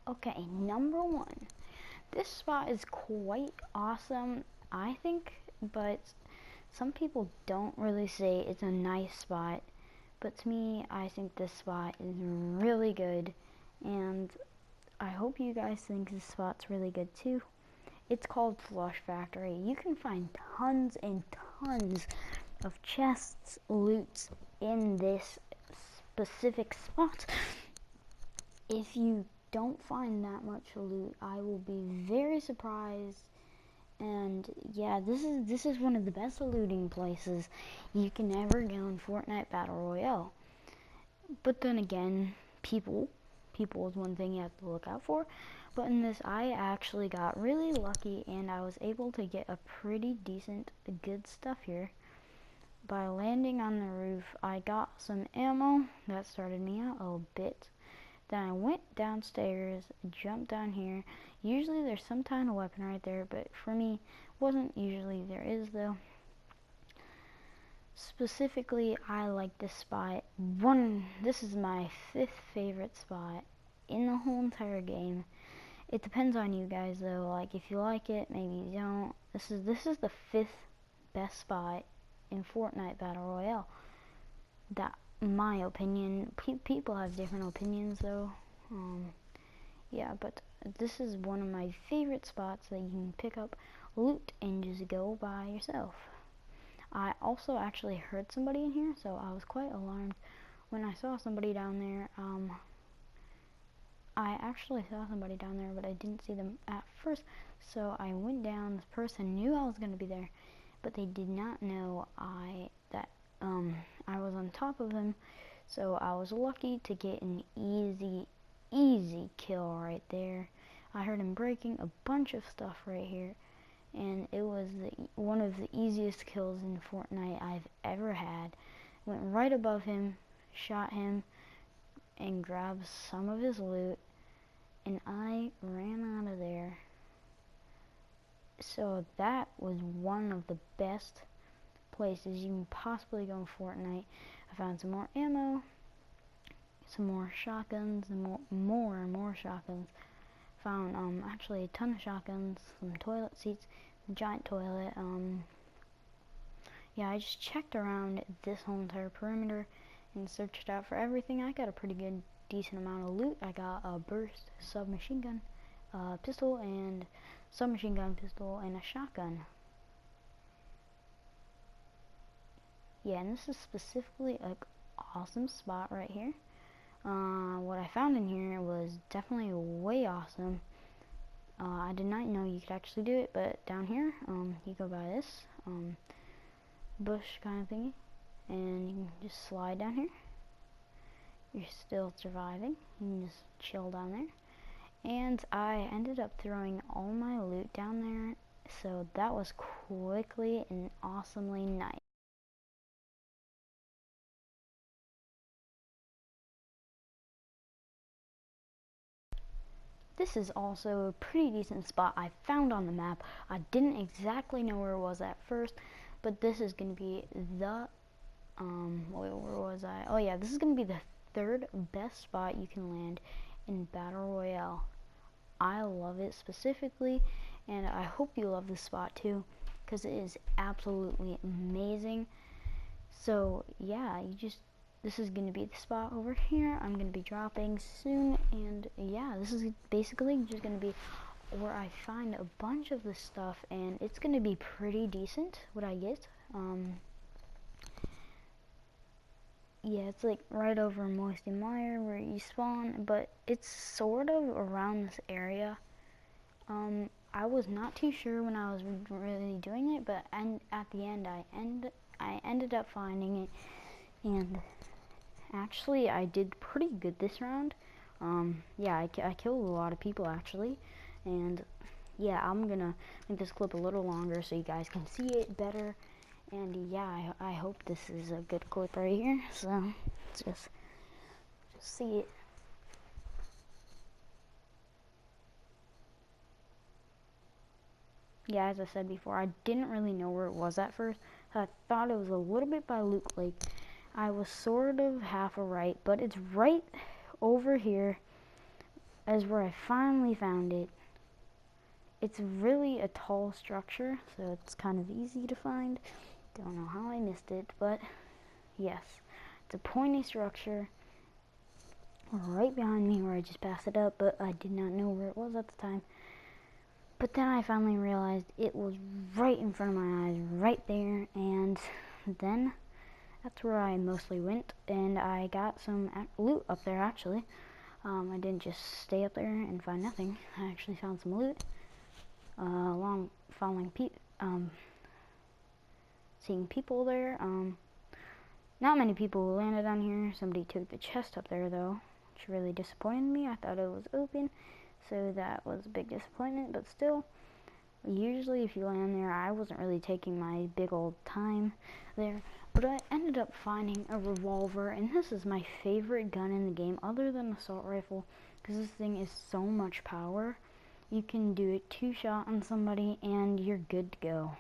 Okay, number one. This spot is quite awesome, I think, but some people don't really say it's a nice spot. But to me, I think this spot is really good, and I hope you guys think this spot's really good too. It's called SHAREfactory. You can find tons and tons of chests, loots in this specific spot. If you don't find that much loot, I will be very surprised. And yeah, this is one of the best looting places you can ever go in Fortnite Battle Royale. But then again, people is one thing you have to look out for. But in this, I actually got really lucky, and I was able to get a pretty decent, good stuff here. By landing on the roof, I got some ammo. That started me out a bit. Then I went downstairs, jumped down here. Usually there's some kind of weapon right there, but for me, wasn't usually. There is though. Specifically, I like this spot. This is my 5th favorite spot in the whole entire game. It depends on you guys though. Like if you like it, maybe you don't. This is the 5th best spot in Fortnite Battle Royale. That, my opinion. People have different opinions though. Yeah, but this is one of my favorite spots that you can pick up loot and just go by yourself. I also actually heard somebody in here, so I was quite alarmed when I saw somebody down there. I actually saw somebody down there, but I didn't see them at first, so I went down. This person knew I was going to be there, but they did not know that I was on top of them, so I was lucky to get an easy kill right there. I heard him breaking a bunch of stuff right here, and it was one of the easiest kills in Fortnite I've ever had. Went right above him, shot him, and grabbed some of his loot, and I ran out of there. So that was one of the best places you can possibly go in Fortnite. I found some more ammo, some more shotguns, and more shotguns. Found actually a ton of shotguns, some toilet seats, a giant toilet. Yeah, I just checked around this whole entire perimeter and searched out for everything. I got a pretty good, decent amount of loot. I got a burst submachine gun, pistol, and submachine gun pistol, and a shotgun. Yeah, and this is specifically an awesome spot right here. What I found in here was definitely way awesome. I did not know you could actually do it, but down here, you go by this bush kind of thingy, and you can just slide down here. You're still surviving. You can just chill down there. And I ended up throwing all my loot down there, so that was quickly and awesomely nice. This is also a pretty decent spot I found on the map. I didn't exactly know where it was at first, but this is going to be the, where was I? Oh yeah, this is going to be the 3rd best spot you can land in Battle Royale. I love it specifically, and I hope you love this spot too, because it is absolutely amazing. So yeah, this is going to be the spot over here. I'm going to be dropping soon, and yeah, this is basically just going to be where I find a bunch of this stuff, and it's going to be pretty decent what I get. Yeah, it's like right over Moisty Mire where you spawn, but it's sort of around this area. I was not too sure when I was really doing it, but at the end I ended up finding it, and actually I did pretty good this round. Yeah, I killed a lot of people actually, and yeah, I'm gonna make this clip a little longer so you guys can see it better. And yeah, I hope this is a good clip right here. So just see it. Yeah, as I said before, I didn't really know where it was at first. I thought it was a little bit by Luke Lake. I was sort of half right, but it's right over here is where I finally found it. It's really a tall structure, so it's kind of easy to find. Don't know how I missed it, but yes, it's a pointy structure right behind me where I just passed it up, but I did not know where it was at the time. But then I finally realized it was right in front of my eyes, right there, and then that's where I mostly went, and I got some loot up there, actually. I didn't just stay up there and find nothing. I actually found some loot, along following seeing people there. Not many people landed on here. Somebody took the chest up there, though, which really disappointed me. I thought it was open, so that was a big disappointment, but still, usually if you land there, I wasn't really taking my big old time there, but I ended up finding a revolver, and this is my favorite gun in the game other than assault rifle, because this thing is so much power. You can do it 2-shot on somebody and you're good to go.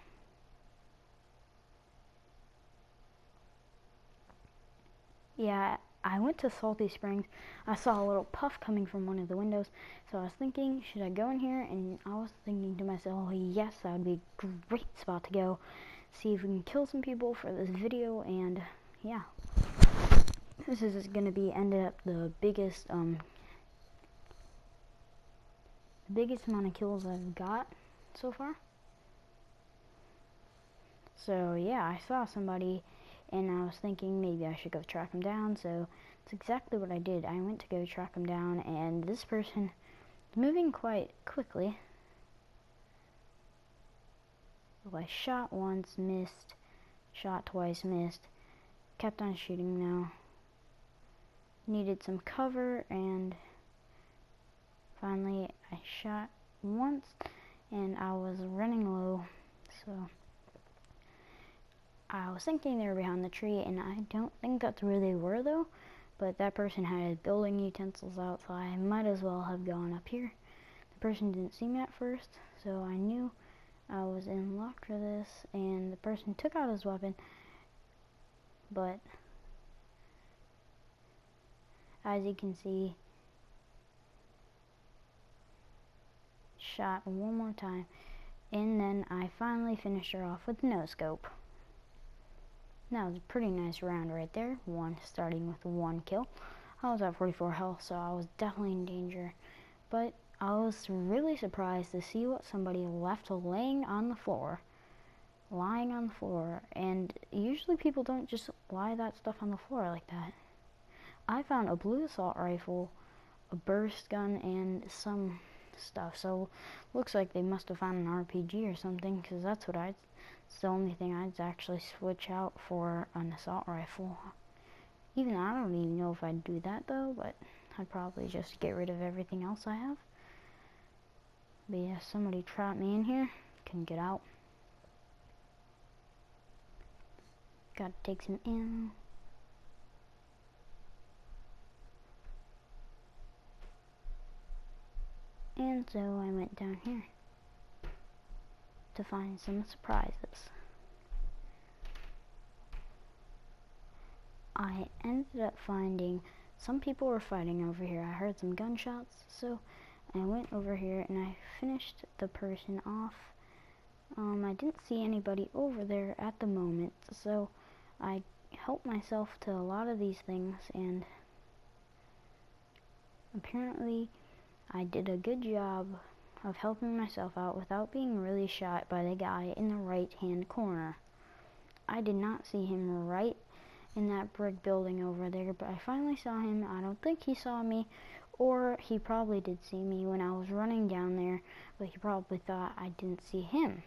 Yeah, I went to Salty Springs. I saw a little puff coming from one of the windows, so I was thinking, should I go in here? And I was thinking to myself, oh, yes, that would be a great spot to go. See if we can kill some people for this video, and yeah. This is going to be ended up the biggest amount of kills I've got so far. So yeah, I saw somebody and I was thinking maybe I should go track him down, so it's exactly what I did. I went to go track him down, and this person is moving quite quickly. So I shot once, missed, shot twice, missed, kept on shooting now. Needed some cover, and finally I shot once, and I was running low, so I was thinking they were behind the tree, and I don't think that's where they were, though. But that person had building utensils out, so I might as well have gone up here. The person didn't see me at first, so I knew I was in luck for this, and the person took out his weapon, but as you can see, shot one more time, and then I finally finished her off with no scope. That was a pretty nice round right there, starting with 1 kill. I was at 44 health, so I was definitely in danger, but I was really surprised to see what somebody left lying on the floor, and usually people don't just lie that stuff on the floor like that. I found a blue assault rifle, a burst gun, and some stuff, so looks like they must have found an RPG or something, because it's the only thing I'd actually switch out for an assault rifle. Even I don't even know if I'd do that, though, but I'd probably just get rid of everything else I have. But yeah, somebody trapped me in here, couldn't get out. Gotta take some ammo. And so I went down here to find some surprises. I ended up finding some people were fighting over here. I heard some gunshots, so I went over here and I finished the person off. I didn't see anybody over there at the moment, so I helped myself to a lot of these things, and apparently I did a good job of helping myself out without being really shot by the guy in the right hand corner. I did not see him right in that brick building over there, but I finally saw him. I don't think he saw me, or he probably did see me when I was running down there, but he probably thought I didn't see him.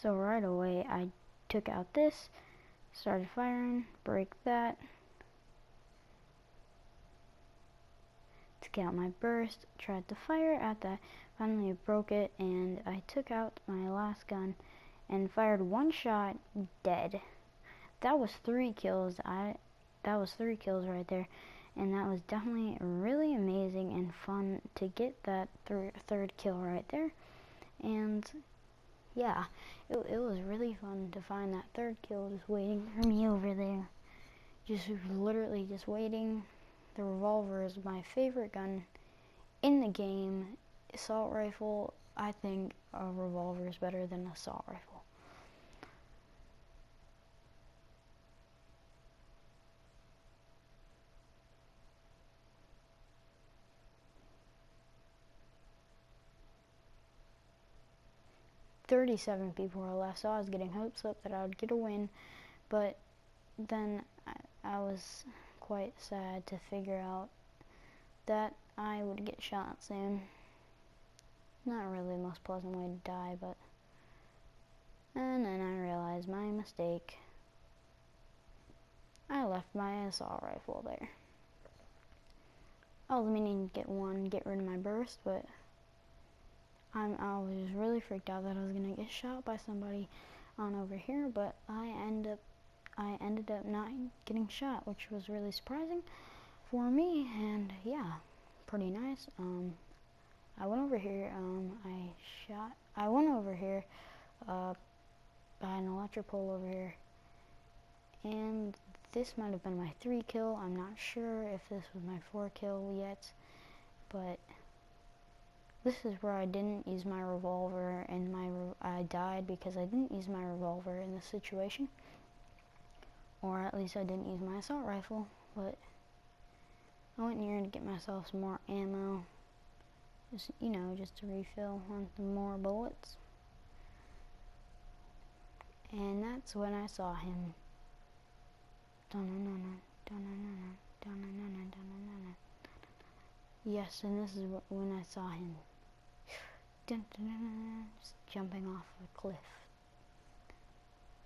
So right away I took out this, started firing, break that, took out my burst, tried to fire at that, finally I broke it, and I took out my last gun and fired 1 shot, dead. That was 3 kills. That was 3 kills right there, and that was definitely really amazing and fun to get that third kill right there. And yeah, it was really fun to find that 3rd kill just waiting for me over there, just literally just waiting the revolver is my favorite gun in the game. Assault rifle, I think a revolver is better than an assault rifle. "37 people were left, so I was getting hopes up that I would get a win, but then I was quite sad to figure out that I would get shot soon. Not really the most pleasant way to die, but... And then I realized my mistake. I left my assault rifle there. I was meaning to get rid of my burst, but I was really freaked out that I was gonna get shot by somebody on over here, but I ended up not getting shot, which was really surprising for me, and yeah, pretty nice. I went over here, by an electric pole over here, and this might have been my 3 kill. I'm not sure if this was my 4 kill yet, but this is where I didn't use my revolver, and I died because I didn't use my revolver in this situation, or at least I didn't use my assault rifle, but I went here to get myself some more ammo, just, you know, just to refill on some more bullets. And that's when I saw him. Yes, and this is when I saw him. Just jumping off a cliff.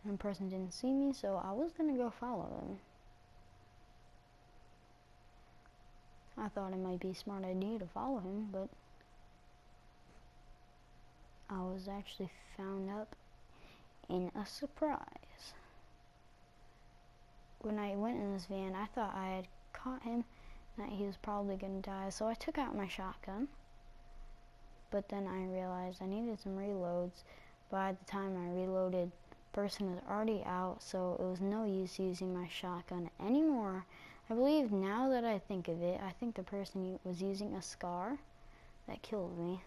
And the person didn't see me, so I was gonna go follow him. I thought it might be a smart idea to follow him, but I was actually found up in a surprise. When I went in this van, I thought I had caught him, that he was probably gonna die, so I took out my shotgun. But then I realized I needed some reloads. By the time I reloaded, the person was already out, so it was no use using my shotgun anymore. I believe, now that I think of it, I think the person was using a SCAR that killed me.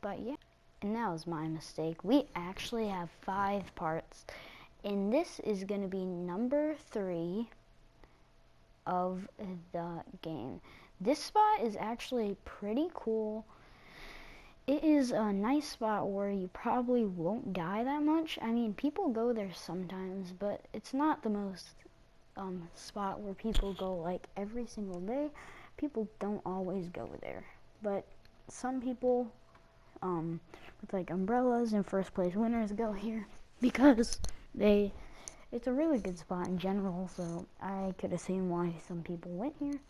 But yeah, and that was my mistake. We actually have 5 parts, and this is going to be number 3 of the game. This spot is actually pretty cool. It is a nice spot where you probably won't die that much. I mean, people go there sometimes, but it's not the most spot where people go like every single day. People don't always go there, but some people with like umbrellas and first place winners go here because it's a really good spot in general, so I could have seen why some people went here,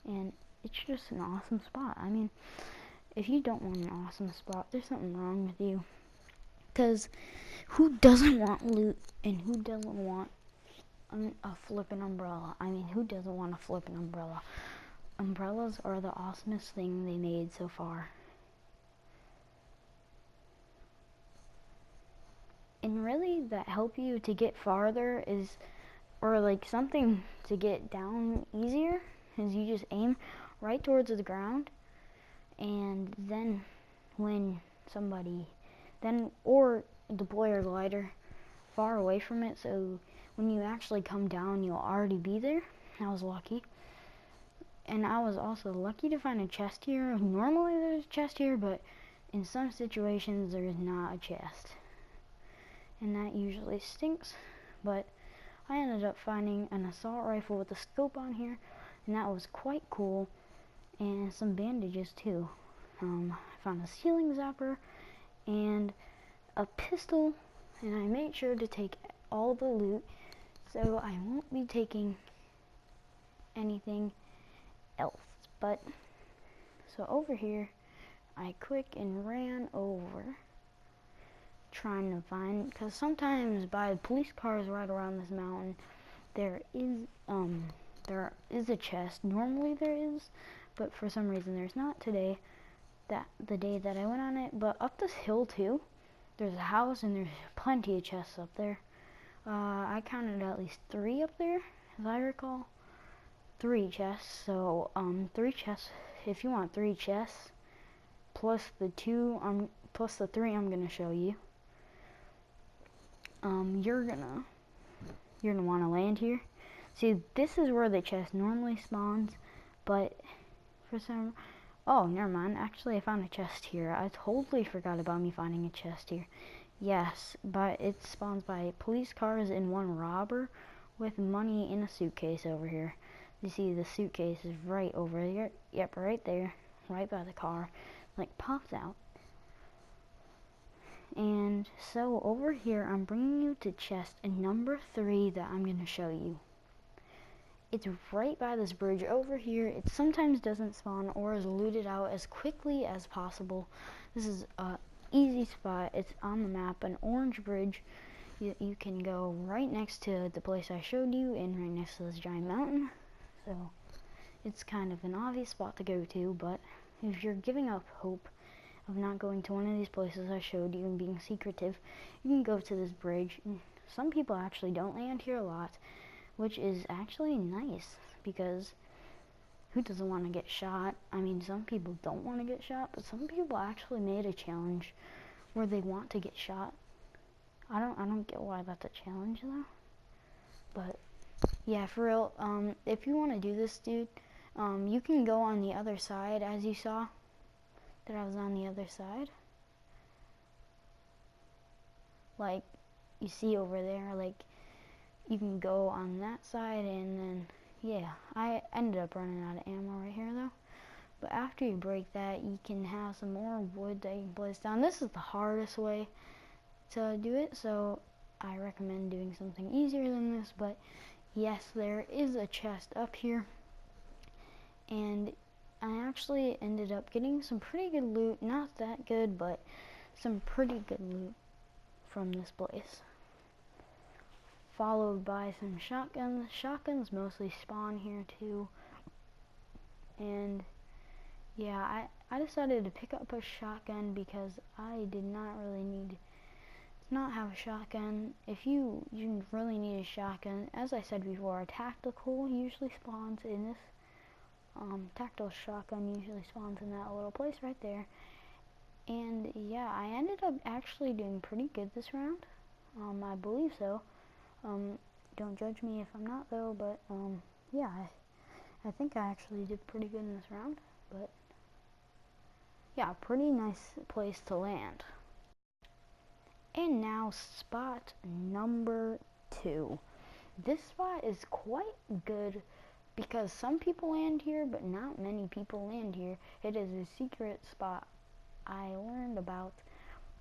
and it's just an awesome spot. I mean, if you don't want an awesome spot, there's something wrong with you, because who doesn't want loot, and who doesn't want a flippin' umbrella? I mean, who doesn't want a flippin' umbrella? Umbrellas are the awesomest thing they made so far. And really, that help you to get farther is, or like something to get down easier, is you just aim right towards the ground, and then when somebody, or deploy your glider far away from it, so when you actually come down, you'll already be there. I was lucky. And I was also lucky to find a chest here. Normally there's a chest here, but in some situations there's not a chest. And that usually stinks. But I ended up finding an assault rifle with a scope on here, and that was quite cool. And some bandages too. I found a ceiling zapper and a pistol, and I made sure to take all the loot, so I won't be taking anything else. But so over here, I quick and ran over, trying to find, because sometimes by police cars right around this mountain, there is a chest. Normally there is, but for some reason there's not today. The day that I went on it. But up this hill too, there's a house, and there's plenty of chests up there. I counted at least 3 up there, as I recall. 3 chests. So 3 chests. If you want 3 chests plus the 3 I'm gonna show you, you're gonna want to land here. See, this is where the chest normally spawns, but for some, oh, never mind. Actually, I found a chest here. I totally forgot about me finding a chest here. Yes, but it spawns by police cars and 1 robber with money in a suitcase over here. You see the suitcase is right over there. Yep, right there, right by the car. Like, pops out. And so over here, I'm bringing you to chest number 3 that I'm going to show you. It's right by this bridge over here. It sometimes doesn't spawn or is looted out as quickly as possible. This is a easy spot. It's on the map, an orange bridge. You can go right next to the place I showed you and right next to this giant mountain. So it's kind of an obvious spot to go to, but if you're giving up hope of not going to one of these places I showed you and being secretive, you can go to this bridge. Some people actually don't land here a lot, which is actually nice, because who doesn't want to get shot? I mean, some people don't want to get shot, but some people actually made a challenge where they want to get shot. I don't get why that's a challenge though. But yeah, for real, if you want to do this, dude, you can go on the other side, as you saw that I was on the other side. Like, you see over there, like, you can go on that side, and then, yeah, I ended up running out of ammo right here, though. But after you break that, you can have some more wood that you can place down. This is the hardest way to do it, so I recommend doing something easier than this. But yes, there is a chest up here, and I actually ended up getting some pretty good loot. Not that good, but some pretty good loot from this place. Followed by some shotguns. Shotguns mostly spawn here too. And yeah, I decided to pick up a shotgun because I did not really need to not have a shotgun. If you really need a shotgun, as I said before, a tactical usually spawns in this. Tactical shotgun usually spawns in that little place right there. And yeah, I ended up actually doing pretty good this round. I believe so. Don't judge me if I'm not though, but yeah, I think I actually did pretty good in this round. But yeah, pretty nice place to land. And now spot number 2. This spot is quite good because some people land here, but not many people land here. It is a secret spot I learned about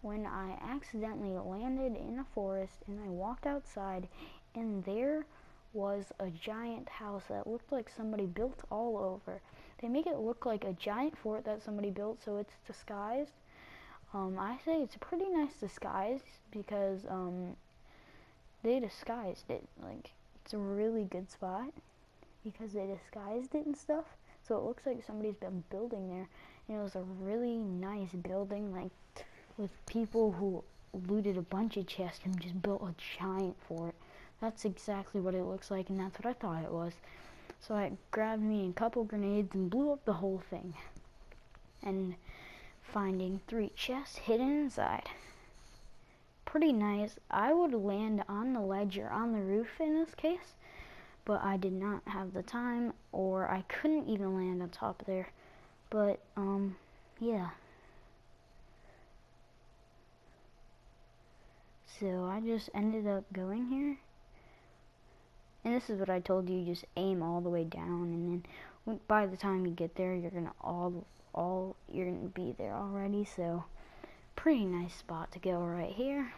when I accidentally landed in a forest, and I walked outside, and there was a giant house that looked like somebody built all over. They make it look like a giant fort that somebody built, so it's disguised. I say it's a pretty nice disguise because they disguised it. Like, it's a really good spot because they disguised it and stuff, so it looks like somebody's been building there. And it was a really nice building, like, with people who looted a bunch of chests and just built a giant fort. That's exactly what it looks like, and that's what I thought it was. So I grabbed me a couple grenades and blew up the whole thing. And finding 3 chests hidden inside. Pretty nice. I would land on the ledge or on the roof in this case, but I did not have the time, or I couldn't even land on top there. But yeah. So I just ended up going here. And this is what I told you, just aim all the way down, and then by the time you get there, you're gonna you're gonna be there already. So pretty nice spot to go right here.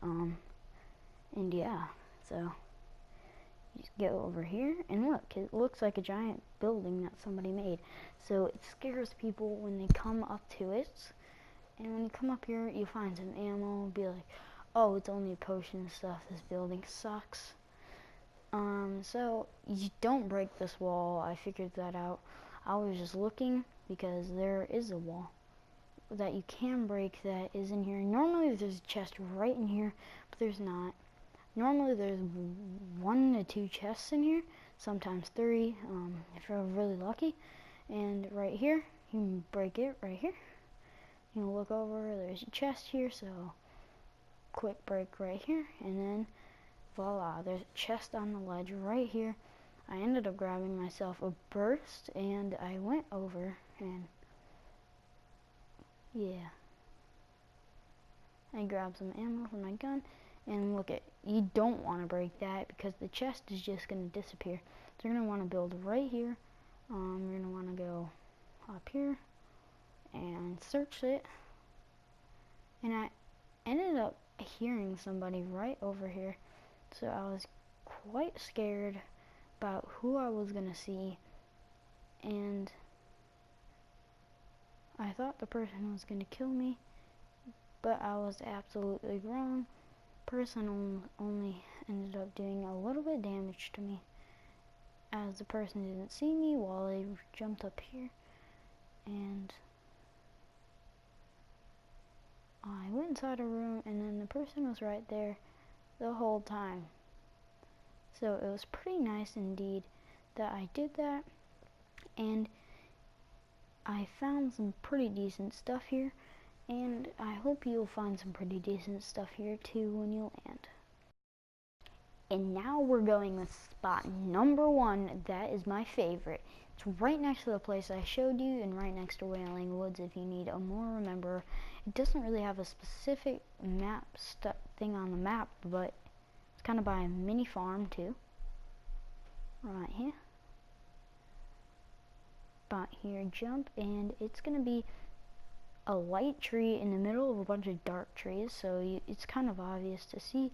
And yeah, so just go over here, and look, it looks like a giant building that somebody made. So it scares people when they come up to it. And when you come up here, you find some ammo, be like, oh, it's only a potion and stuff, this building sucks. So you don't break this wall. I figured that out. I was just looking because there is a wall that you can break that is in here. Normally there's a chest right in here, but there's not. Normally there's 1 to 2 chests in here. sometimes 3 if you're really lucky. And right here, you can break it right here. You can look over, there's a chest here, so quick break right here, and then voila, there's a chest on the ledge right here. I ended up grabbing myself a burst, and I went over, and yeah, I grabbed some ammo for my gun, and look at, you don't want to break that because the chest is just going to disappear. So you're going to want to build right here. You're going to want to go up here and search it, and I ended up hearing somebody right over here, so I was quite scared about who I was gonna see, and I thought the person was gonna kill me, but I was absolutely wrong. Person only ended up doing a little bit of damage to me, as the person didn't see me while they jumped up here, and I went inside a room, and then the person was right there the whole time. So it was pretty nice indeed that I did that, and I found some pretty decent stuff here, and I hope you'll find some pretty decent stuff here too when you land. And now we're going with spot number 1. That is my favorite. It's right next to the place I showed you, and right next to Wailing Woods if you need a more remember. It doesn't really have a specific map thing on the map, but it's kind of by a mini farm too. Right here. Spot here, jump, and it's going to be a light tree in the middle of a bunch of dark trees, so it's kind of obvious to see.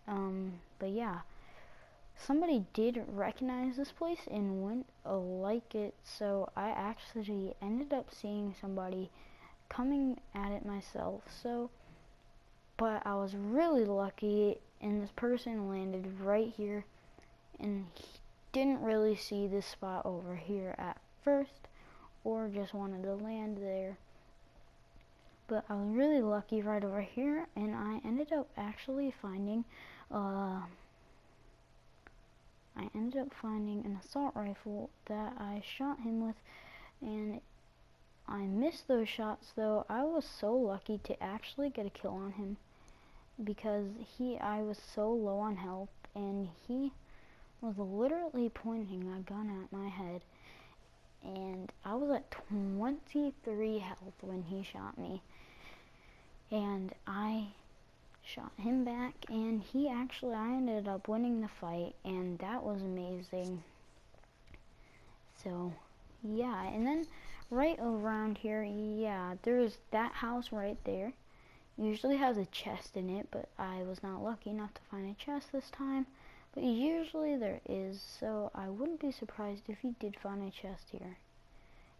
But yeah, somebody did recognize this place and went like it, so I actually ended up seeing somebody coming at it myself. So, but I was really lucky, and this person landed right here, and he didn't really see this spot over here at first, or just wanted to land there. But I was really lucky right over here, and I ended up actually finding an assault rifle that I shot him with, and I missed those shots, though. I was so lucky to actually get a kill on him because I was so low on health, and he was literally pointing a gun at my head, and I was at 23 health when he shot me, and I shot him back, and I ended up winning the fight, and that was amazing. So yeah, and then right around here, yeah, there's that house right there. Usually has a chest in it, but I was not lucky enough to find a chest this time, but usually there is, so I wouldn't be surprised if you did find a chest here.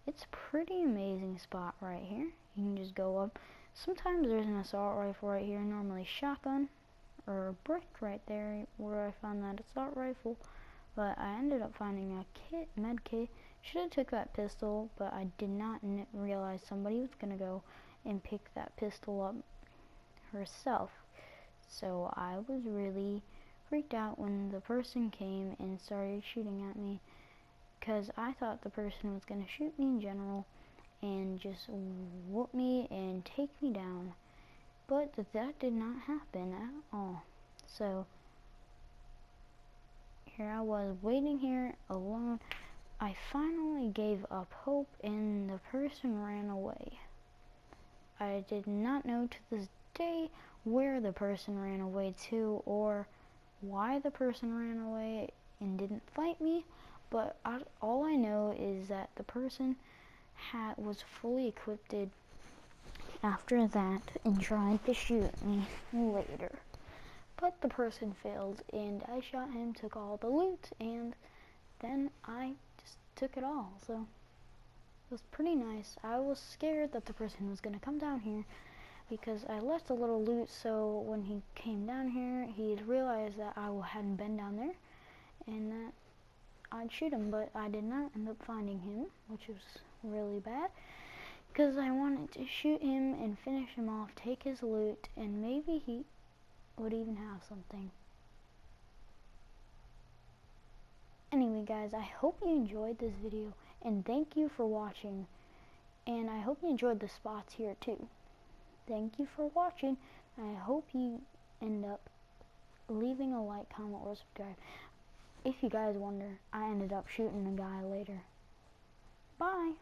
It's a pretty amazing spot right here. You can just go up. Sometimes there's an assault rifle right here, normally shotgun, or a brick right there where I found that assault rifle, but I ended up finding a med kit. Should have took that pistol, but I did not realize somebody was going to go and pick that pistol up herself. So I was really freaked out when the person came and started shooting at me, because I thought the person was going to shoot me in general and just whoop me and take me down, but that did not happen at all. So here I was waiting here alone. I finally gave up hope, and the person ran away. I did not know to this day where the person ran away to, or why the person ran away and didn't fight me, but all I know is that the person was fully equipped after that and tried to shoot me later. But the person failed, and I shot him, took all the loot, and then I just took it all. So it was pretty nice. I was scared that the person was going to come down here because I left a little loot, so when he came down here, he'd realized that I hadn't been down there and that I'd shoot him, but I did not end up finding him, which was really bad, because I wanted to shoot him and finish him off, take his loot, and maybe he would even have something. Anyway, guys, I hope you enjoyed this video, and thank you for watching. And I hope you enjoyed the spots here too. Thank you for watching. I hope you end up leaving a like, comment, or subscribe. If you guys wonder, I ended up shooting a guy later. Bye.